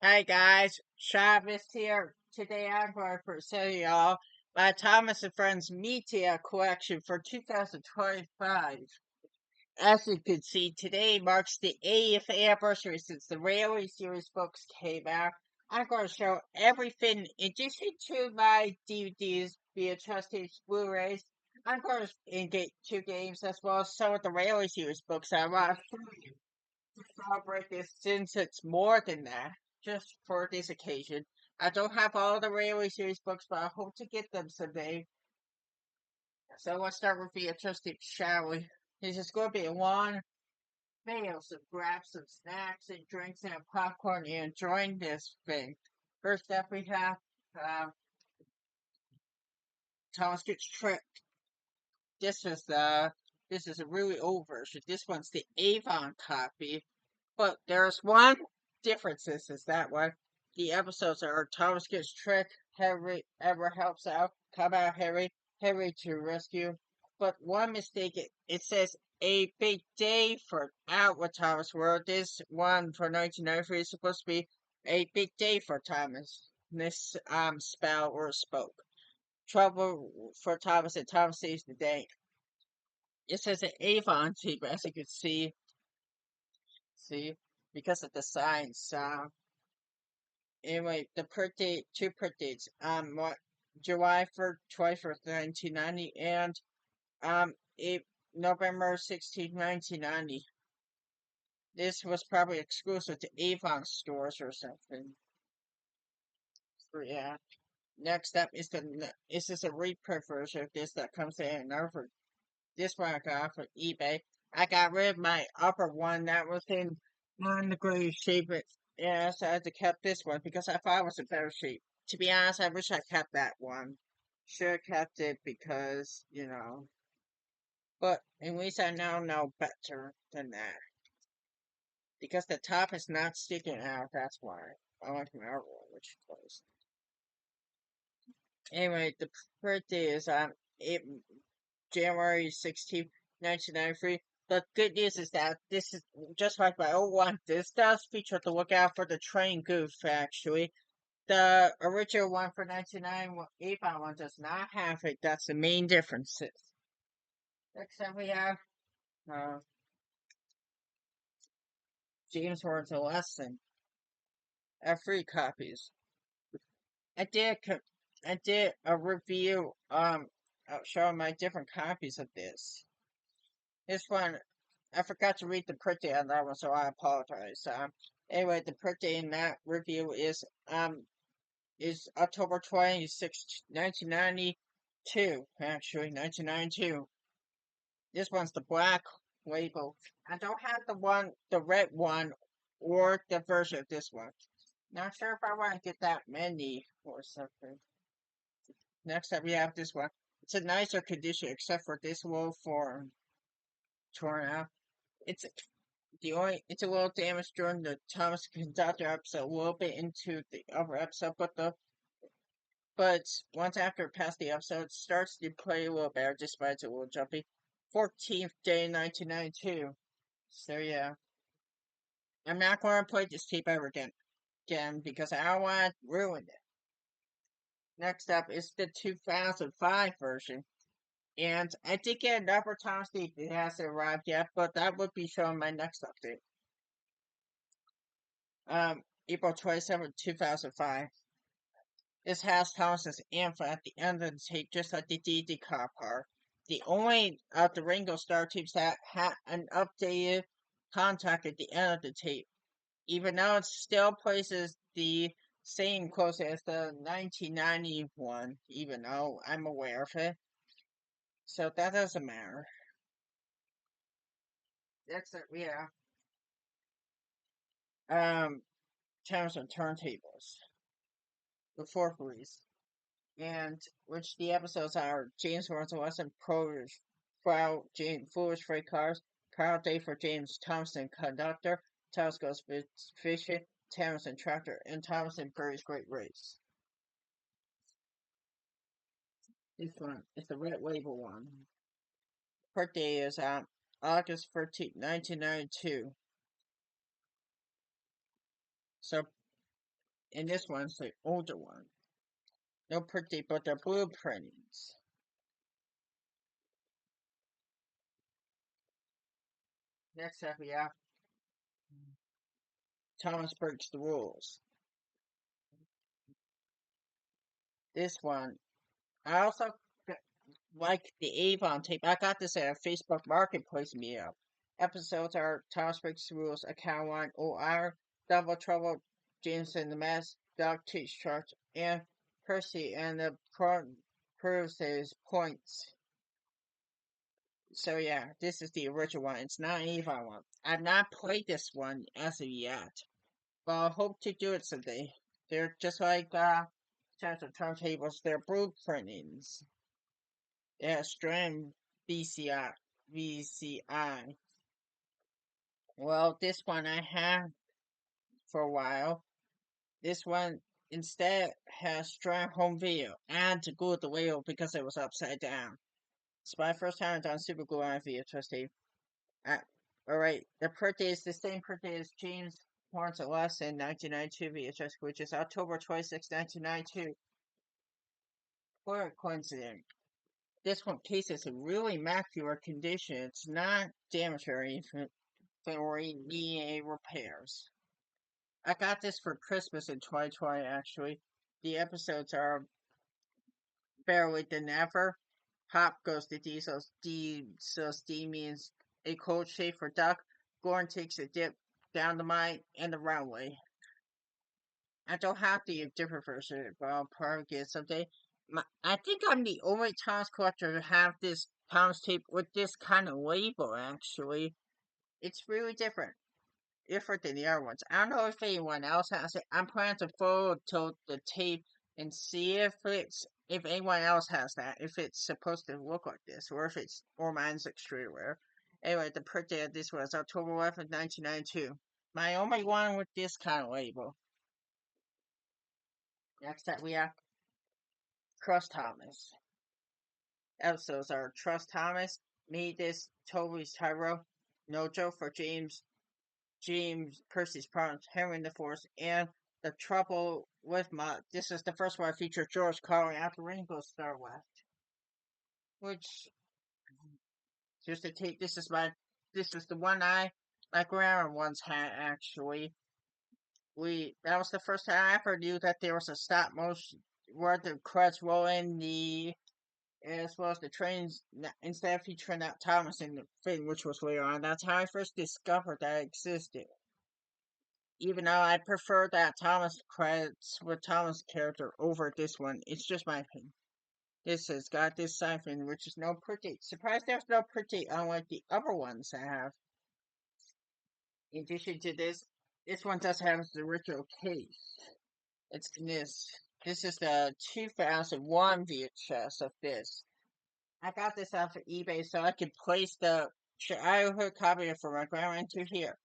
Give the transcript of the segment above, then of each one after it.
Hi guys, Travis here. Today I'm going to present y'all my Thomas and Friends Media collection for 2025. As you can see, today marks the 80th anniversary since the Railway series books came out. I'm going to show everything in addition to my DVDs via Trusted Blu-rays. I'm going to get two games as well as some of the Railway series books I want to show you celebrate this since it's more than that, just for this occasion. I don't have all the Railway series books, but I hope to get them someday. So let's start with the interesting, shall we? This is going to be a long meal, so grab some snacks and drinks and popcorn and enjoy this thing. First up, we have uh, Thomas Gets Tricked. This is this is a really old version. This one's the Avon copy. But there's one difference is that one. The episodes are Thomas gets tricked, Harry ever helps out, come out Harry to rescue. But one mistake, it says a big day for out with Thomas World. This one for 1993 is supposed to be a big day for Thomas. This spell or spoke. Trouble for Thomas and Thomas saves the day. It says an Avon team, as you can see, because of the signs. Anyway, the birth date, two birth dates, what, July 21st, 1990, and, it, November 16th, 1990. This was probably exclusive to Avon stores or something. So, yeah. Next up is this a reprint version of this that comes in another. This one I got off of eBay. I got rid of my upper one that was in not in the greatest shape, yeah, so I had to kept this one because I thought it was in better shape. To be honest, I wish I kept that one. Should have kept it because, but at least I now know better than that. Because the top is not sticking out, that's why. I like my other one, which was. Anyway, the birthday is on January 16th, 1993. The good news is that this is just like my old one. This does feature the lookout for the train goof, actually. The original one for 1998 one does not have it. That's the main differences. Next up, we have uh, James Ward's A Lesson. I have three copies. I did I did a review showing my different copies of this. This one I forgot to read the print date on that one, so I apologize. Anyway, the print date in that review is October 26th, 1992. Actually, 1992. This one's the black label. I don't have the red one, or the version of this one. Not sure if I want to get that many or something. Next up, we have this one. It's a nicer condition, except for this little form torn out. It's it's a little damaged during the Thomas Conductor episode, a little bit into the other episode, but once after past the episode, it starts to play a little better, despite it's a little jumpy. 14th day, 1992. So yeah, I'm not going to play this tape ever again because I don't want to ruin it. Next up is the 2005 version. And I did get another Thomas tape. It hasn't arrived yet, but that would be shown in my next update. April 27th, 2005. This has Thomas's anthem at the end of the tape, just like the DD car part. The only of the Ringo Starr tapes that had an updated contact at the end of the tape, even though it still places the same close as the 1991, even though I'm aware of it. So that doesn't matter. That's it, yeah. Um, Terms of turntables, the fourth release, and which the episodes are James Lawrence Wesson, Proud James Foolish Freight Cars, Proud Day for James Thompson Conductor, Thomas Goes Fishing, Thomas and Tractor, and Thomas and Perry's Great Race. This one is the red label one. Birthday is August 13th, 1992. So And this one's the older one. No pretty, but they're blueprints. Next up, we have Thomas Breaks the Rules. This one, I also like the Avon tape. I got this at a Facebook Marketplace meetup. Episodes are Thomas Breaks the Rules, Account 1, OR, Double Trouble, James and the Mess, Dog Teach Church, and Percy and the proves his points. So yeah, this is the original one. It's not an Avon one. I've not played this one as of yet, but I hope to do it someday. They're just like Chance of Turntables, they're blueprintings. Yeah, Strand VCI. Well, this one I have for a while. This one instead has Strand Home Video and to glue the wheel because it was upside down. It's my first time on Super Glue on VHS tape. Uh, Alright, the birthday is the same birthday as James Lawrence Less in 1992 VHS, which is October 26, 1992. What a coincidence. This one case is in really immaculate condition. It's not damaged or anything or needing repairs. I got this for Christmas in 2020 actually. The episodes are Barely Than Ever. Pop goes to Diesel's D means a cold shave for duck. Gordon takes a dip down the mine and the runway. I don't have the different version, but I'll probably get it someday. I think I'm the only Thomas collector to have this Thomas tape with this kind of label, actually. It's really different than the other ones. I don't know if anyone else has it. I'm planning to photo the tape and see if anyone else has that, if it's supposed to look like this, or mine's extremely rare. Anyway, the print date of this was October 11th, 1992. My only one with this kind of label. Next up, we have Trust Thomas. Episodes are Trust Thomas, Me This, Toby's Tyro, Nojo for James Percy's Problems, Henry the Fourth, and The Trouble with Ma. This is the first one I featured George Carlin after Rainbow Star West. Which, just to take, this is the one my grandma once had actually. That was the first time I ever knew that there was a stop motion where the credits roll in as well as the trains instead of featuring out Thomas in the thing, which was later on. That's how I first discovered that it existed. Even though I prefer that Thomas credits with Thomas' character over this one, it's just my opinion. This has got this siphon, which is no pretty. Surprised there's no pretty unlike the other ones I have. In addition to this one does have the original case. It's this. This is the 2001 VHS of this. I got this off of eBay so I could place the childhood copy for my grandma into here.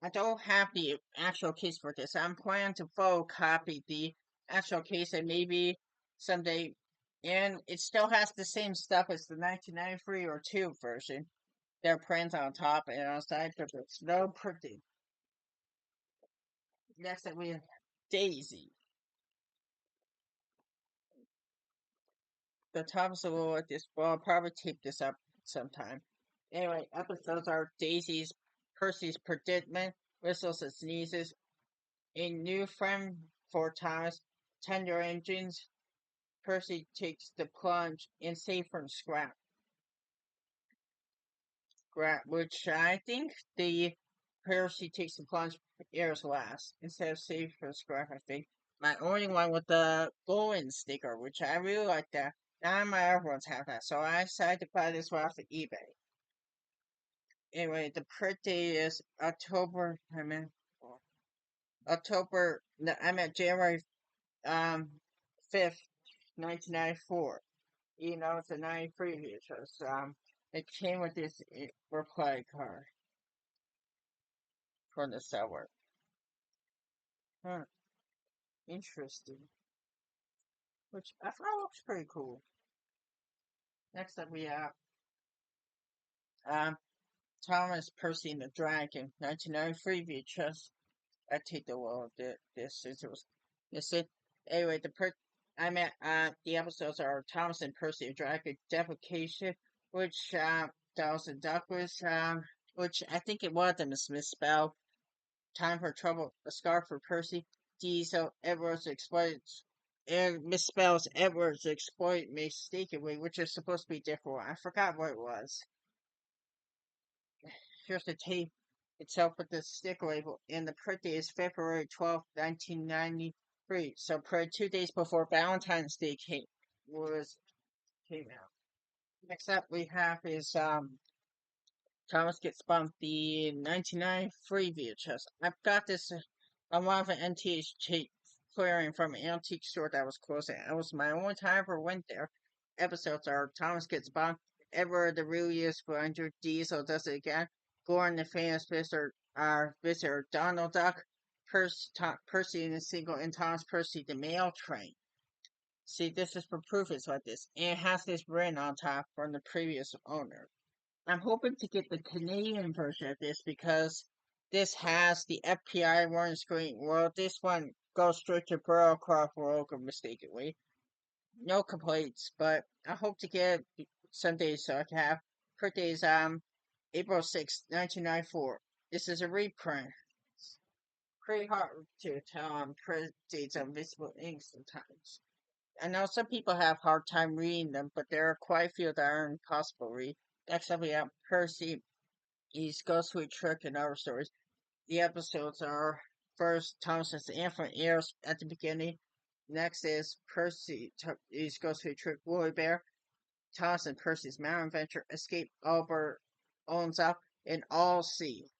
I don't have the actual case for this. I'm planning to photocopy the actual case and maybe someday. And it still has the same stuff as the 1993 or 2 version. There are prints on top and on side, but it's no pretty. Next up we have Daisy. The top's a little like this, but I'll probably tape this up sometime. Anyway, episodes are Daisy's Percy's predicament, whistles and sneezes, a new friend for Thomas, tender engines, Percy takes the plunge, and save from scrap, which I think the Percy takes the plunge airs last instead of save from scrap. I think my only one with the golden sticker, which I really like that. None of my other ones have that, so I decided to buy this one off of eBay. Anyway, the print date is October. I'm at January 5th, 1994. You know, it's a 93 vehicle. So, it came with this reply card from the seller. Huh, interesting. Which I thought looks pretty cool. Next up, we have um, Thomas Percy and the Dragon, 1993 VHS. I take the low of this since it was You see, anyway, the episodes are Thomas and Percy of Dragon Deprecation, which Dawson Duck was which I think it was a misspell. Time for Trouble, a scarf for Percy. Diesel Edwards exploits and misspells Edwards exploit mistakenly, which is supposed to be different. I forgot what it was. Here's the tape itself with the sticker label, and the print date is February 12th, 1993. So, 2 days before Valentine's Day came out. Next up, we have is Thomas Gets Bumped, the 1993 VHS. I've got this on one of an NTH clearing from an antique store that was closing. It was my only time I ever went there. Episodes are Thomas Gets Bumped, Edward the Really Blinder, Diesel Does It Again, Gordon the Famous Visitor, Donald Duck, Percy in the Single, and Thomas Percy the Mail Train. See, this is for proof it's like this. And it has this written on top from the previous owner. I'm hoping to get the Canadian version of this because this has the FPI warning screen. Well, this one goes straight to Burrowcroft Rogue mistakenly. No complaints, but I hope to get it someday so I can have birthdays April 6th, 1994. This is a reprint. It's pretty hard to tell print dates on visible ink sometimes. I know some people have hard time reading them, but there are quite a few that are impossible to read. Next up, we have Percy, East Ghostly Trick, and other stories. The episodes are first Thomas's infant airs at the beginning. Next is East Ghostly Trick, Woolly Bear, Thomas and Percy's Mountain Adventure, Escape Albert Owns Up, and All Sea.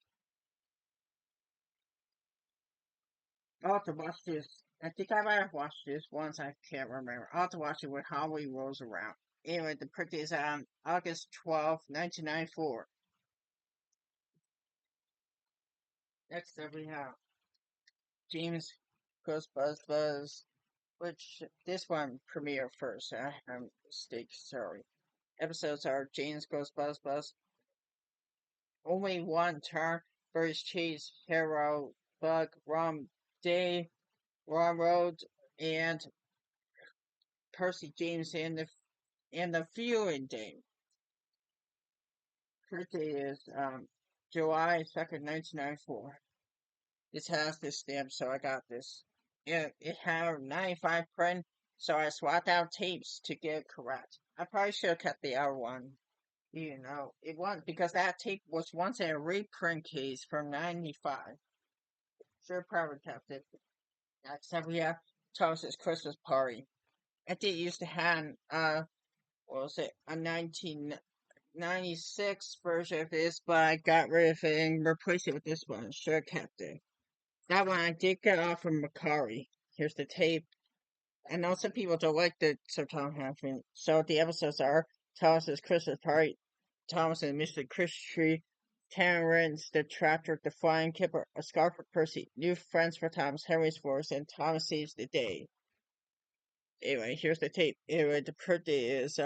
I'll have to watch this. I think I might have watched this once. I can't remember. I'll have to watch it when Halloween rolls around. Anyway, the print is on August 12th, 1994. Next up, we have James Goes Buzz Buzz, which this one premiered first. I have a mistake, sorry. Episodes are James Goes Buzz Buzz, Only One Turn, Birds Cheese, Hero, Bug, Rum Day, Rum Road, and Percy James and the Viewing Day. Birthday is July 2nd, 1994. This has this stamp, so I got this. It had 95 print, so I swapped out tapes to get it correct. I probably should have kept the other one. You know, it was because that tape was once in a reprint case from '95. Should have probably kept it. Next up, we have Thomas's Christmas Party. I did used to have what was it, a 1996 version of this, but I got rid of it and replaced it with this one. Should have kept it. That one I did get off from Macari. Here's the tape. I know some people don't like the Sir Tom Hansen, so the episodes are Thomas's Christmas Party, Thomas and Mr. Christie, Terrence, the Tractor, the Flying Kipper, A Scarf for Percy, New Friends for Thomas, Henry's Force, and Thomas Saves the Day. Anyway, here's the tape. Anyway, the birthday is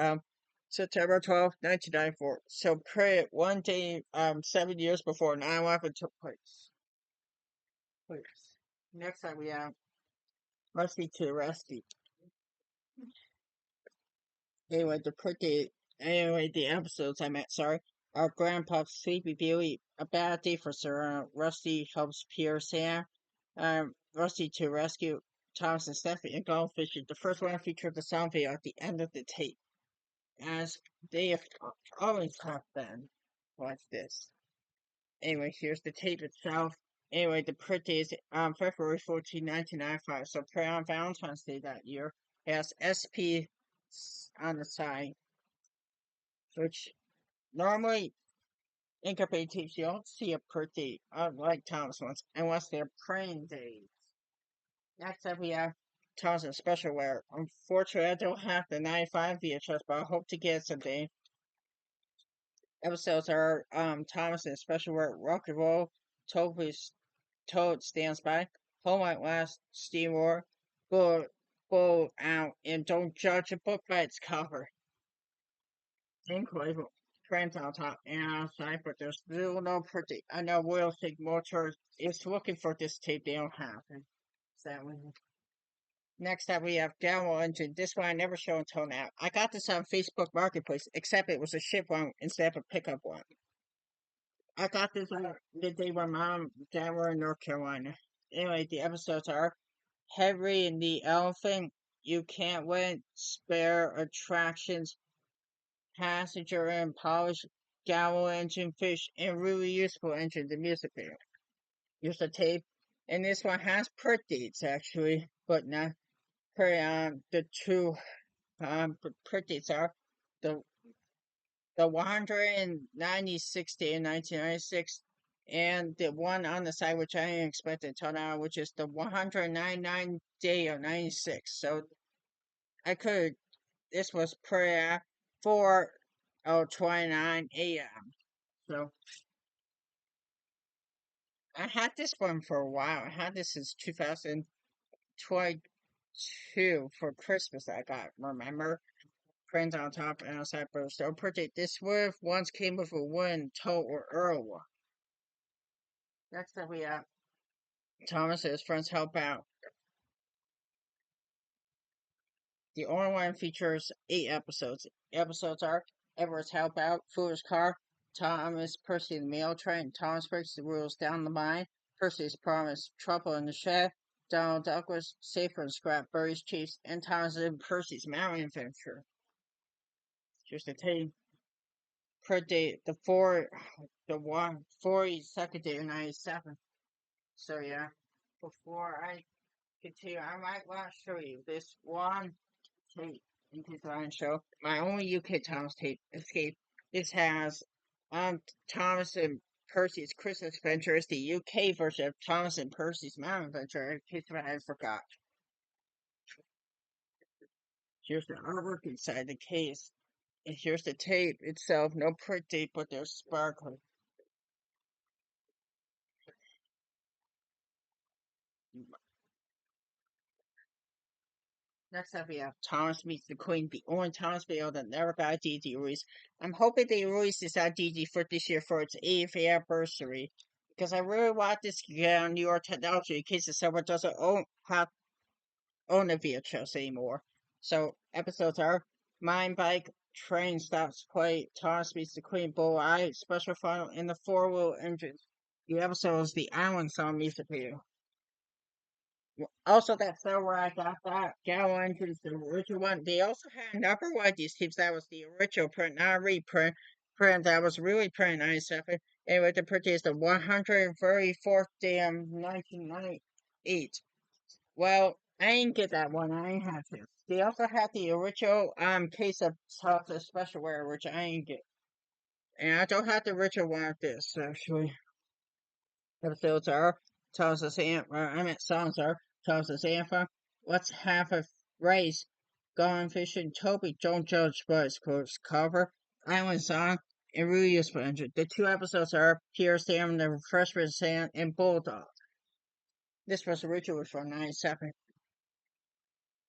September 12th, 1994. So pray it one day 7 years before 9/11 took place. Next time we have Rusty to the Rescue. Anyway, the episodes I meant, sorry, are Grandpa Sleepy Billy, A Bad Day for Sir, Rusty Helps Pierre Sam, Rusty to Rescue, Thomas and Stephanie, and Goldfish. The first one featured the sound video at the end of the tape, as they have always caught them like this. Anyway, here's the tape itself. Anyway, the print is February 14, 1995, so pray on Valentine's Day that year. It has SP on the side, which normally in company tapes you don't see a birthday like Thomas ones unless they're praying days. Next up we have Thomas and Special Wear. Unfortunately I don't have the 95 VHS, but I hope to get it someday. Episodes are Thomas and Special Wear, Rock and Roll, Toad Stands By, Home at Last, Steamroller, Go Out, and Don't Judge a Book by its cover. Incredible. Friends on top and outside, but there's still no pretty. I know Will Think Motor is looking for this tape they don't have. Sadly. Next up, we have Gallo Engine. This one I never show until now. I got this on Facebook Marketplace, except it was a ship one instead of a pickup one. I got this on the day when Mom and Dad were in North Carolina. Anyway, the episodes are Henry and the Elephant, You Can't Win, Spare Attractions, Passenger and Polish, Gallo Engine Fish, and Really Useful Engine, the music video. Here's the tape. And this one has print dates, actually, but not per the two print dates are the the 196 day in 1996, and the one on the side, which I ain't expecting until now, which is the 199 day of 96. So I could, this was per 4:29 a.m. So I had this one for a while. I had this since 2022 for Christmas. I got, remember? Prints on top and outside burst. Don't predict this would once came with a wooden toe or earl. Next up we have Thomas and his friends help out. The only one features 8 episodes. Episodes are Edward's help out, Fuller's car, Thomas, Percy the mail train, Thomas breaks the rules down the mine, Percy's promise, trouble in the shed, Donald Douglas, Safer and Scrap, Burry's Chiefs, and Thomas and Percy's mountain adventure. Just a tape. Per date, the 42nd day of 97. So yeah, before I continue, I might want to show you this one tape in case I don't show my only UK Thomas tape escape. This has Thomas and Percy's Christmas Adventure. It's the UK version of Thomas and Percy's Mountain Adventure. In case I forgot. Here's the artwork inside the case. And here's the tape itself. No print date, but there's sparkling. Next up, we have Thomas Meets the Queen, the only Thomas video that never got a DD release. I'm hoping they release this on DD for this year for its 80th anniversary. Because I really want this to get on New York Technology in case someone doesn't own the VHS anymore. So, episodes are Mind Bike, Train Stops Play, Thomas Meets the Queen, Bull Eye, Special Final, and the Four-Wheel Engines. The episode is the Island Song music video. Also, that's where I got that Gal Engines, the original one. They also had another one of these tapes that was the original print, not a reprint. Print that was really printed in 97. Anyway, the print is the 134th day of 1998. Well, I ain't get that one. I ain't have to. They also had the original case of Salsa Specialware, which I ain't get. And I don't have the original one of this, actually. Episodes are tells us songs are tells us anthem. Let's have a race. Gone fishing. Toby don't judge boys quotes cover. Island song and really useful engine. The 2 episodes are Pierre Sam, the Freshman Sand, and Bulldog. This was originally from 97.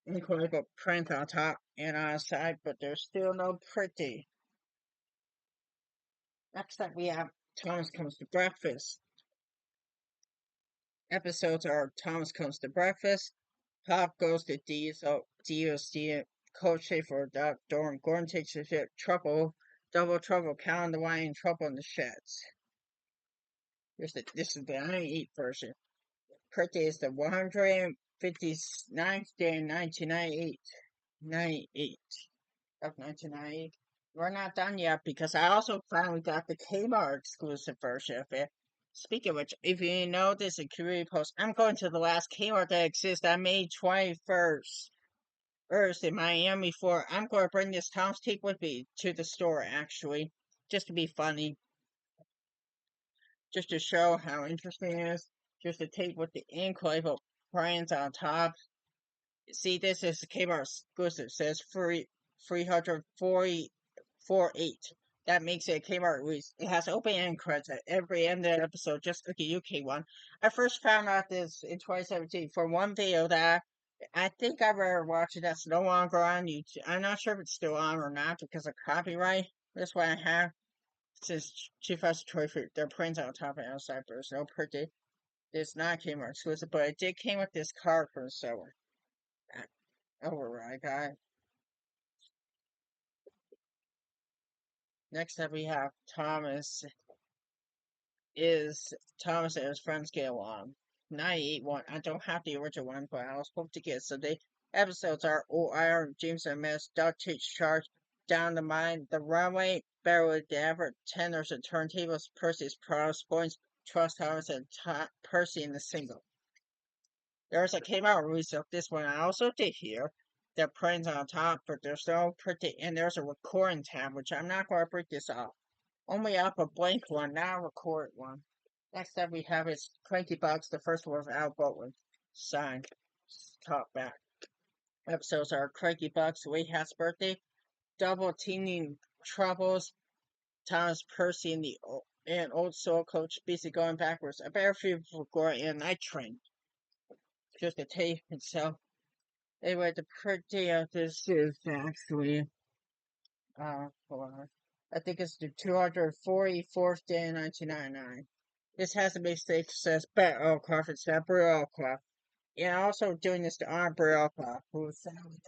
Incredible print on top and on the side, but there's still no pretty. Next up we have Thomas Comes to Breakfast. Episodes are Thomas Comes to Breakfast, Pop Goes to DOC, Coach Schaefer, Dorm, Gordon Takes the Ship, Trouble, Double Trouble, Count the Wine, Trouble in the Sheds. This is the 98 version. Birthday is the 159th day in 1998. 98 of 1998. We're not done yet because I also finally got the Kmart exclusive version of it. Speaking of which, if you know this in community post, I'm going to the last Kmart that exists on May 21st. In Miami for I'm going to bring this Tom's tape with me to the store actually, just to be funny, just to show how interesting it is. Just a tape with the Incredible brands on top. See, this is the Kmart exclusive. It says 348. That makes it a Kmart release. It has open end credits at every end of the episode, just like a UK one. I first found out this in 2017 for one video that I think I better watch it. That's no longer on YouTube. I'm not sure if it's still on or not because of copyright. That's why I have since 2023. Their prints on top and outside, but there's no pretty. It's not Kmart exclusive, but it did came with this card from the seller. Override guy. Next up we have Thomas and his friends get along. 98 one. I don't have the original one, but I was hoping to get so the episodes are O.I.R. James and Miss Duck takes charge down the mine, the runway, Beverly the Everett, tenors and turntables, Percy's Proudest Points, Trust Thomas and Percy in the single. There's a came out release of this one. I also did hear that planes on top, but there's no pretty and there's a recording tab, which I'm not going to break this off. Only up a blank one, not a recorded one. Next up we have is Cranky Bugs, the first one of Al Baldwin. Signed. Talk back. Episodes are Cranky Bugs, Wade Hat's birthday, Double Teaming Troubles, Thomas Percy and Old Soul Coach basically going backwards. A bear few for Glory and Night Train. Just the tape itself. Anyway, the birthday of this is actually hold on. I think it's the 244th day in 1999. This has a mistake says Bet Elcroft instead of Brie Elcroft. And also doing this to honor Brie Elcroft, who sadly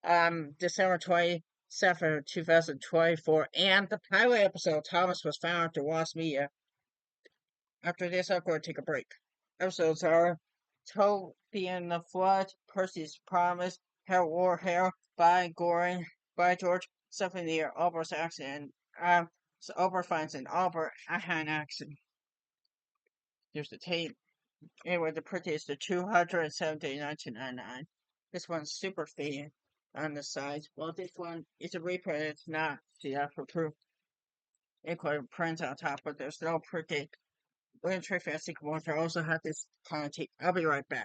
died. December 27th, 2024. And the pilot episode, Thomas was found after Lost Media. After this, I'm going to take a break. Episodes are Toby and the Flood, Percy's Promise, Hell War Hell, by Goring, by George, something near Albert's accident. So Albert finds an Albert Ahan accident. Here's the tape. Anyway, the print is the 270 1999. This one's super faded on the sides. Well, this one is a reprint. It's not. See, that's for proof. Including prints on top, but there's no printed. William Trey Fancy Commander also had this kind of tape. I'll be right back.